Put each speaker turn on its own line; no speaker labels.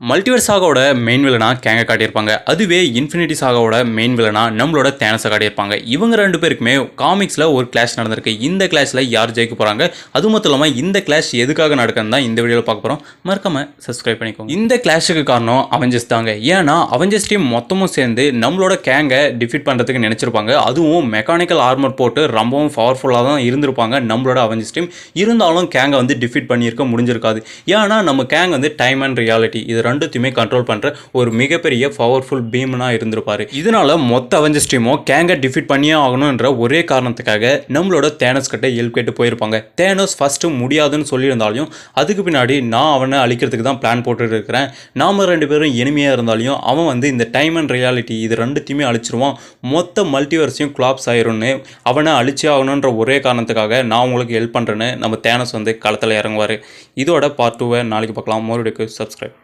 Multiverse சாகாவோட main வில்லனா கேங்க காட்டியிருப்பாங்க. அதுவே இன்ஃபினிட்டி சாகாவோட மெயின் வில்லனா நம்மளோட தேனஸை காட்டியிருப்பாங்க. இவங்க ரெண்டு பேருக்குமே காமிக்ஸில் ஒரு கிளாஷ் நடந்திருக்கு. இந்த கிளாஷில் யார் ஜெயிக்க போகிறாங்க, அது மட்டும் இல்லாமல் இந்த கிளாஷ் எதுக்காக நடக்குன்னு தான் இந்த வீடியோவில் பார்க்க போகிறோம். மறக்காம சப்ஸ்கிரைப் பண்ணிக்கோங்க. இந்த கிளாஷுக்கு காரணம் அவெஞ்சர்ஸ் தாங்க. ஏன்னா அவெஞ்சர்ஸ் டீம் மொத்தமும் சேர்ந்து நம்மளோட கேங்கை டிஃபீட் பண்ணுறதுக்கு நினச்சிருப்பாங்க. அதுவும் மெக்கானிக்கல் ஆர்மர் போட்டு ரொம்பவும் பவர்ஃபுல்லாக தான் இருந்திருப்பாங்க நம்மளோட அவெஞ்சர்ஸ் டீம். இருந்தாலும் கேங்கை வந்து டிஃபீட் பண்ணியிருக்க முடிஞ்சிருக்காது. ஏன்னா நம்ம கேங் வந்து டைம் அண்ட் ரியாலிட்டி இது ரெண்டுத்தையுமே கண்ட்ரோல் பண்ற ஒரு மிகப்பெரிய பவர்ஃபுல் பீம்னா இருந்திருப்பாரு. இதனால மொத்த அவெஞ்சர்ஸ் டீமும் கேங்கை டிஃபீட் பண்ணியே ஆகணும்ன்ற ஒரே காரணத்துக்காக நம்மளோட தேனோஸ் கிட்ட ஹெல்ப் கேட்டு போயிருப்பாங்க. தேனோஸ் ஃபர்ஸ்ட் முடியாதுன்னு சொல்லியிருந்தாலும் அதுக்கு பின்னாடி நான் அவனை அழிக்கிறதுக்கு தான் பிளான் போட்டு இருக்கிறேன், நாம ரெண்டு பேரும் எனிமையா இருந்தாலும் அவன் வந்து இந்த டைம் அண்ட் ரியாலிட்டி இது ரெண்டுத்தையுமே அழிச்சிருவான், மொத்த மல்டிவர்ஸையும் கிளாப்ஸ் ஆயிரும்னு அவனை அழிச்சே ஆகணுன்ற ஒரே காரணத்துக்காக நான் உங்களுக்கு ஹெல்ப் பண்றேன்னு நம்ம தேனோஸ் வந்து களத்தில் இறங்குவார். இதோட பார்ட் 2 நாளைக்கு பார்க்கலாம். மறுபடியும் சப்ஸ்கிரைப்.